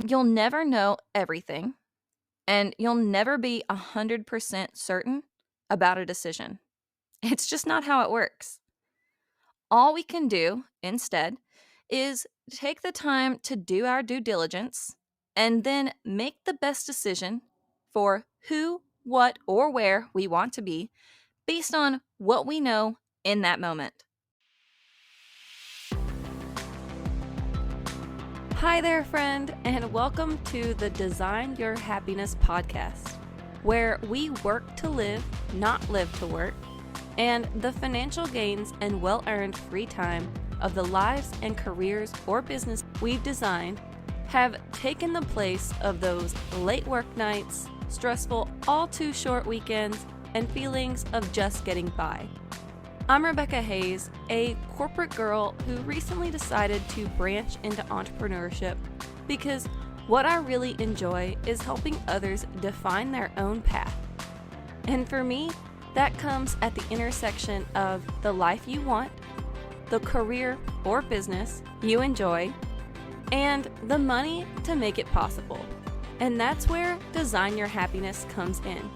You'll never know everything, and you'll never be 100% certain about a decision. It's just not how it works. All we can do instead is take the time to do our due diligence and then make the best decision for who, what, or where we want to be based on what we know in that moment. Hi there, friend, and welcome to the Design Your Happiness podcast, where we work to live, not live to work, and the financial gains and well earned free time of the lives and careers or business we've designed have taken the place of those late work nights, stressful, all too short weekends, and feelings of just getting by. I'm Rebecca Hayes, a corporate girl who recently decided to branch into entrepreneurship because what I really enjoy is helping others define their own path. And for me, that comes at the intersection of the life you want, the career or business you enjoy, and the money to make it possible. And that's where Design Your Happiness comes in.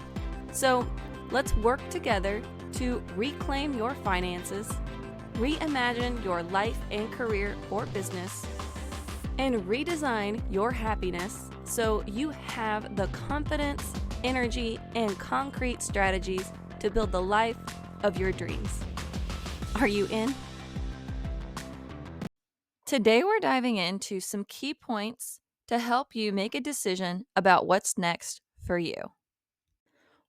So let's work together to reclaim your finances, reimagine your life and career or business, and redesign your happiness so you have the confidence, energy, and concrete strategies to build the life of your dreams. Are you in? Today, we're diving into some key points to help you make a decision about what's next for you.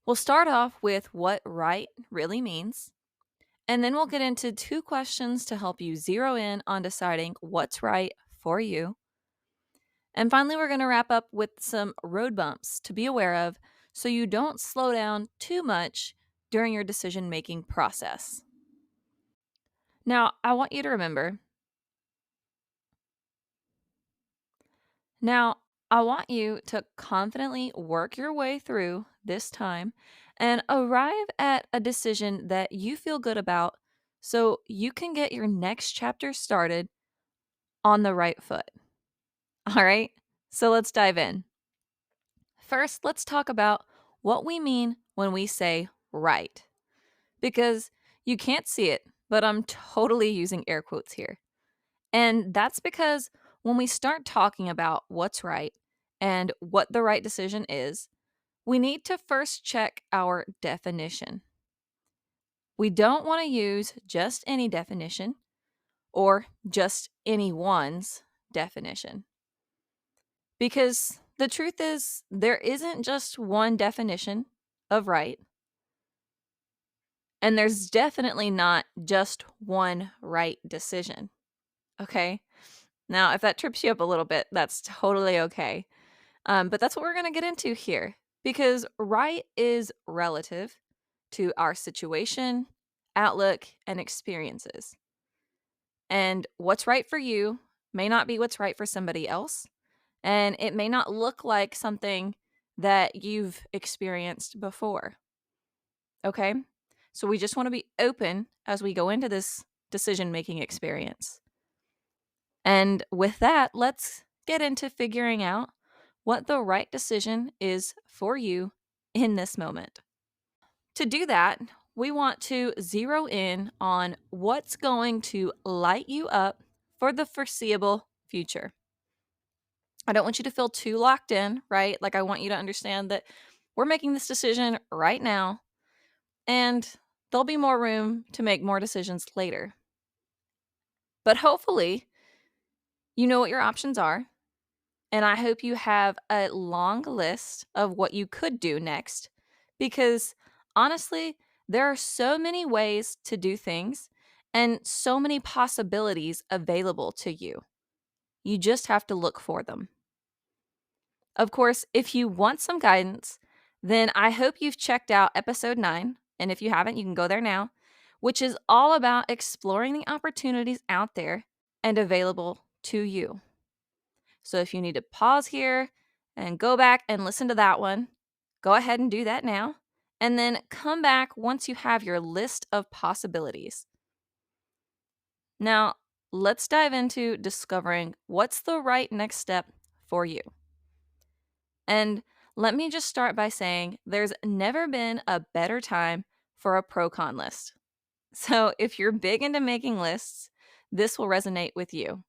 We'll start off with what right really means, and then we'll get into 2 questions to help you zero in on deciding what's right for you. And finally, we're going to wrap up with some road bumps to be aware of so you don't slow down too much during your decision making process. Now, I want you to remember, now, I want you to confidently work your way through this time and arrive at a decision that you feel good about so you can get your next chapter started on the right foot. All right, so let's dive in. First, let's talk about what we mean when we say right, because you can't see it, but I'm totally using air quotes here. And that's because when we start talking about what's right and what the right decision is, we need to first check our definition. We don't want to use just any definition or just anyone's definition. Because the truth is, there isn't just one definition of right, and there's definitely not just one right decision. Okay? Now, if that trips you up a little bit, that's totally okay. But that's what we're going to get into here because right is relative to our situation, outlook, and experiences. And what's right for you may not be what's right for somebody else. And it may not look like something that you've experienced before. Okay? So we just want to be open as we go into this decision making experience. And with that, let's get into figuring out what the right decision is for you in this moment. To do that, we want to zero in on what's going to light you up for the foreseeable future. I don't want you to feel too locked in, right? Like, I want you to understand that we're making this decision right now, and there'll be more room to make more decisions later. But hopefully, you know what your options are. And I hope you have a long list of what you could do next because honestly, there are so many ways to do things and so many possibilities available to you. You just have to look for them. Of course, if you want some guidance, then I hope you've checked out episode 9. And if you haven't, you can go there now, which is all about exploring the opportunities out there and available to you. So if you need to pause here and go back and listen to that one, go ahead and do that now. And then come back once you have your list of possibilities. Now, let's dive into discovering what's the right next step for you. And let me just start by saying there's never been a better time for a pro con list. So if you're big into making lists, this will resonate with you,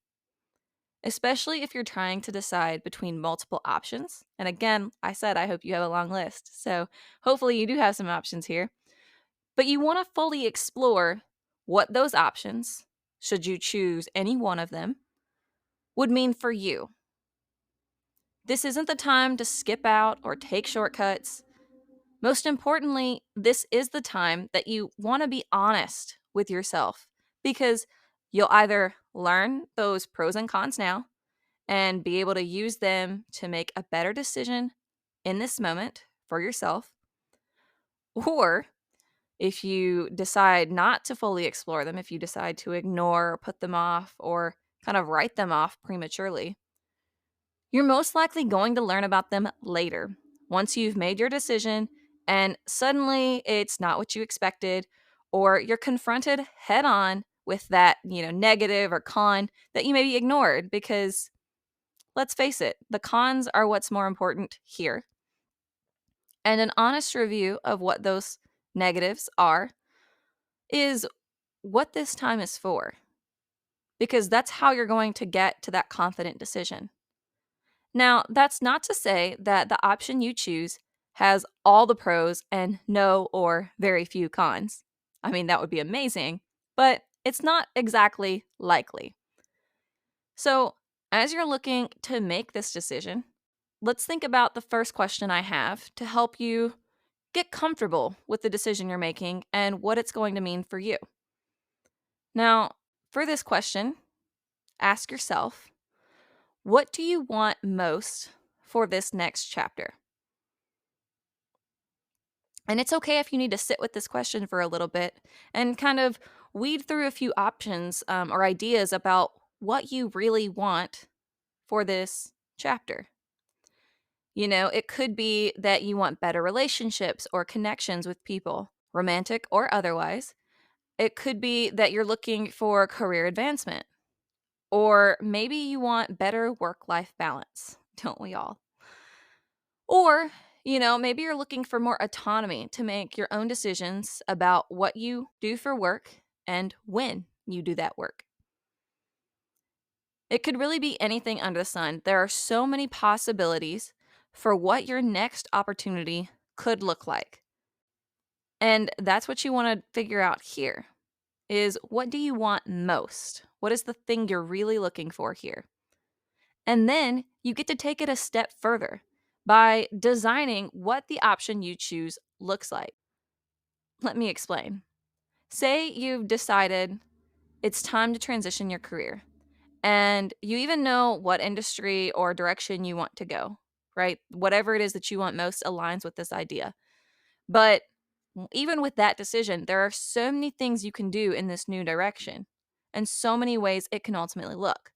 especially if you're trying to decide between multiple options. And again, I said I hope you have a long list. So hopefully you do have some options here. But you want to fully explore what those options, should you choose any one of them, would mean for you. This isn't the time to skip out or take shortcuts. Most importantly, this is the time that you want to be honest with yourself because you'll either learn those pros and cons now and be able to use them to make a better decision in this moment for yourself, or if you decide not to fully explore them, if you decide to ignore or put them off or kind of write them off prematurely, you're most likely going to learn about them later once you've made your decision and suddenly it's not what you expected, or you're confronted head on with that, negative or con that you maybe ignored because let's face it, the cons are what's more important here. And an honest review of what those negatives are is what this time is for, because that's how you're going to get to that confident decision. Now, that's not to say that the option you choose has all the pros and no or very few cons. I mean, that would be amazing, but it's not exactly likely. So, as you're looking to make this decision, let's think about the first question I have to help you get comfortable with the decision you're making and what it's going to mean for you. Now, for this question, ask yourself, what do you want most for this next chapter? And it's okay if you need to sit with this question for a little bit and kind of weed through a few options or ideas about what you really want for this chapter. It could be that you want better relationships or connections with people, romantic or otherwise. It could be that you're looking for career advancement, or maybe you want better work life balance. Don't we all? Or, maybe you're looking for more autonomy to make your own decisions about what you do for work and when you do that work. It could really be anything under the sun. There are so many possibilities for what your next opportunity could look like. And that's what you want to figure out here is, what do you want most? What is the thing you're really looking for here? And then you get to take it a step further by designing what the option you choose looks like. Let me explain. Say you've decided it's time to transition your career, and you even know what industry or direction you want to go, right? Whatever it is that you want most aligns with this idea. But even with that decision, there are so many things you can do in this new direction and so many ways it can ultimately look.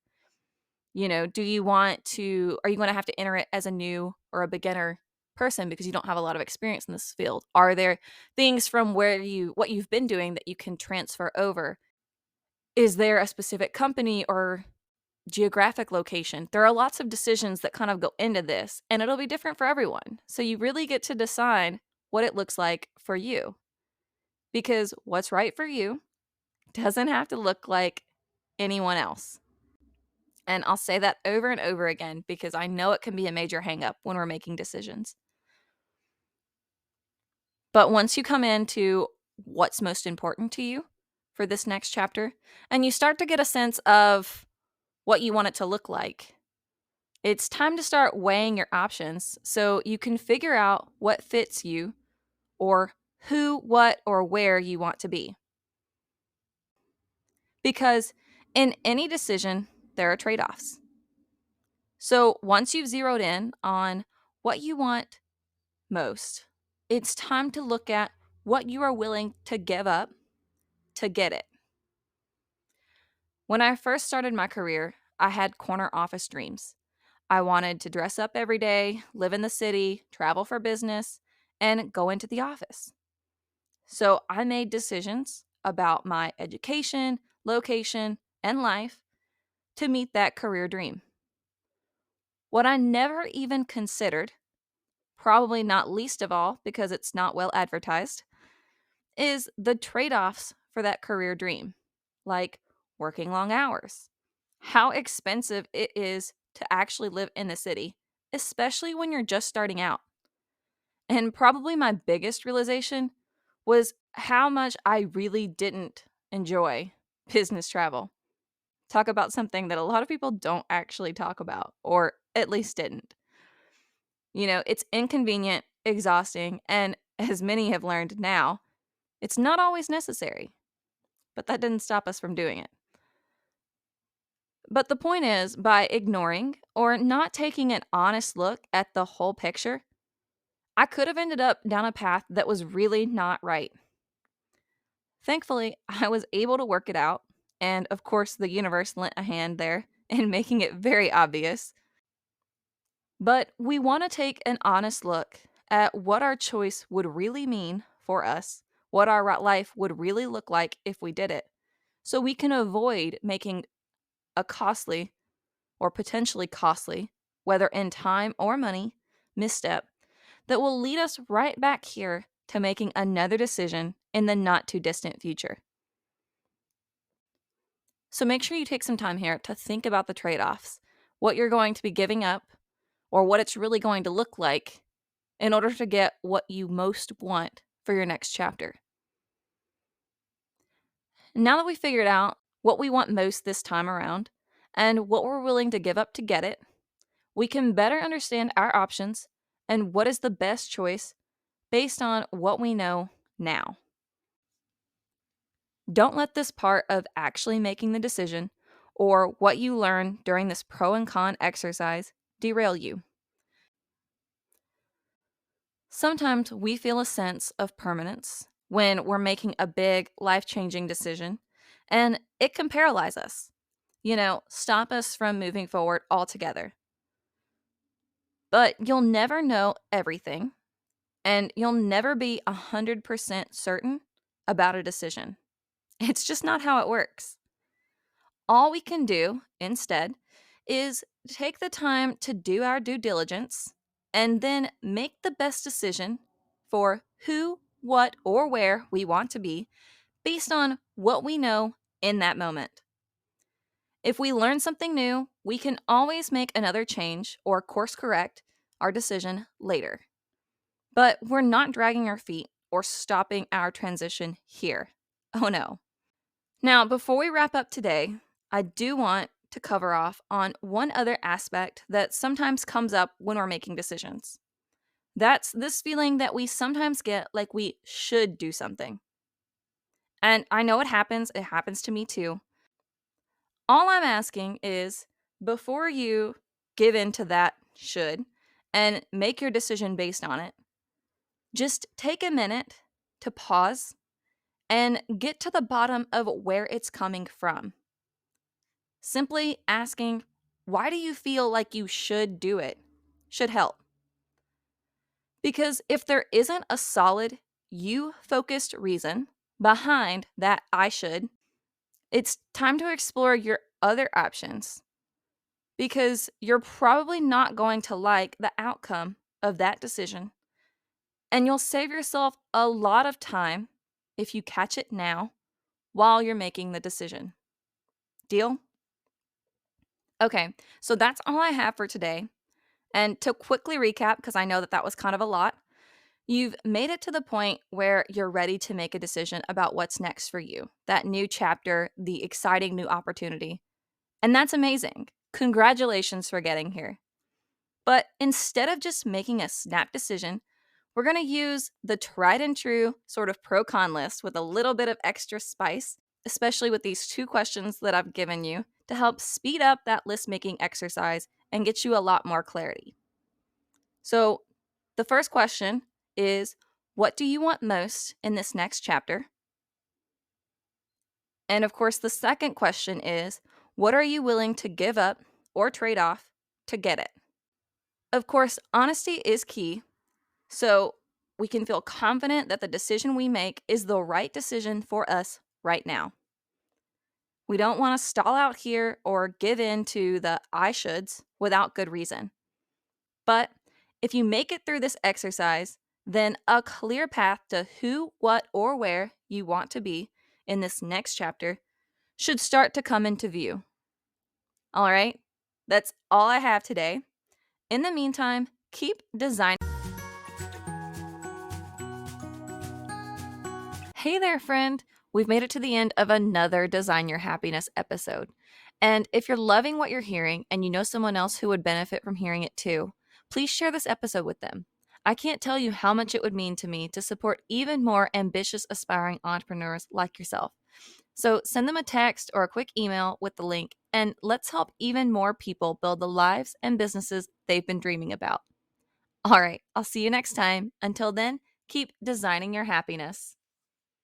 Are you going to have to enter it as a new or a beginner person because you don't have a lot of experience in this field? Are there things from what you've been doing that you can transfer over? Is there a specific company or geographic location? There are lots of decisions that kind of go into this, and it'll be different for everyone. So you really get to decide what it looks like for you, because what's right for you doesn't have to look like anyone else. And I'll say that over and over again because I know it can be a major hangup when we're making decisions. But once you come into what's most important to you for this next chapter, and you start to get a sense of what you want it to look like, it's time to start weighing your options so you can figure out what fits you, or who, what, or where you want to be. Because in any decision, there are trade offs. So once you've zeroed in on what you want most, it's time to look at what you are willing to give up to get it. When I first started my career, I had corner office dreams. I wanted to dress up every day, live in the city, travel for business, and go into the office. So I made decisions about my education, location, and life to meet that career dream. What I never even considered probably not least of all because it's not well advertised, is the trade offs for that career dream, like working long hours, how expensive it is to actually live in the city, especially when you're just starting out. And probably my biggest realization was how much I really didn't enjoy business travel. Talk about something that a lot of people don't actually talk about, or at least didn't. It's inconvenient, exhausting, and as many have learned now, it's not always necessary, but that didn't stop us from doing it. But the point is, by ignoring or not taking an honest look at the whole picture, I could have ended up down a path that was really not right. Thankfully, I was able to work it out, and of course, the universe lent a hand there in making it very obvious. But we want to take an honest look at what our choice would really mean for us, what our life would really look like if we did it, so we can avoid making a costly or potentially costly, whether in time or money, misstep that will lead us right back here to making another decision in the not too distant future. So make sure you take some time here to think about the trade offs, what you're going to be giving up, or what it's really going to look like in order to get what you most want for your next chapter. Now that we figured out what we want most this time around and what we're willing to give up to get it, we can better understand our options and what is the best choice based on what we know now. Don't let this part of actually making the decision or what you learn during this pro and con exercise derail you. Sometimes we feel a sense of permanence when we're making a big, life changing decision, and it can paralyze us, stop us from moving forward altogether. But you'll never know everything, and you'll never be 100% certain about a decision. It's just not how it works. All we can do instead is take the time to do our due diligence and then make the best decision for who, what, or where we want to be based on what we know in that moment. If we learn something new, we can always make another change or course correct our decision later. But we're not dragging our feet or stopping our transition here. Oh no. Now, before we wrap up today, I do want to cover off on one other aspect that sometimes comes up when we're making decisions. That's this feeling that we sometimes get like we should do something. And I know it happens to me too. All I'm asking is before you give in to that should and make your decision based on it, just take a minute to pause and get to the bottom of where it's coming from. Simply asking, why do you feel like you should do it, should help. Because if there isn't a solid, you-focused reason behind that I should, it's time to explore your other options. Because you're probably not going to like the outcome of that decision. And you'll save yourself a lot of time if you catch it now while you're making the decision. Deal? Okay, so that's all I have for today. And to quickly recap, because I know that was kind of a lot, you've made it to the point where you're ready to make a decision about what's next for you, that new chapter, the exciting new opportunity. And that's amazing. Congratulations for getting here. But instead of just making a snap decision, we're going to use the tried and true sort of pro-con list with a little bit of extra spice, especially with these 2 questions that I've given you to help speed up that list-making exercise and get you a lot more clarity. So the first question is, what do you want most in this next chapter? And of course, the second question is, what are you willing to give up or trade off to get it? Of course, honesty is key, so we can feel confident that the decision we make is the right decision for us right now. We don't want to stall out here or give in to the I shoulds without good reason. But If you make it through this exercise, then a clear path to who, what, or where you want to be in this next chapter should start to come into view. All right, that's all I have today. In the meantime, keep designing. Hey there, friend. We've made it to the end of another Design Your Happiness episode. And if you're loving what you're hearing and you know someone else who would benefit from hearing it too, please share this episode with them. I can't tell you how much it would mean to me to support even more ambitious, aspiring entrepreneurs like yourself. So send them a text or a quick email with the link, and let's help even more people build the lives and businesses they've been dreaming about. All right, I'll see you next time. Until then, keep designing your happiness.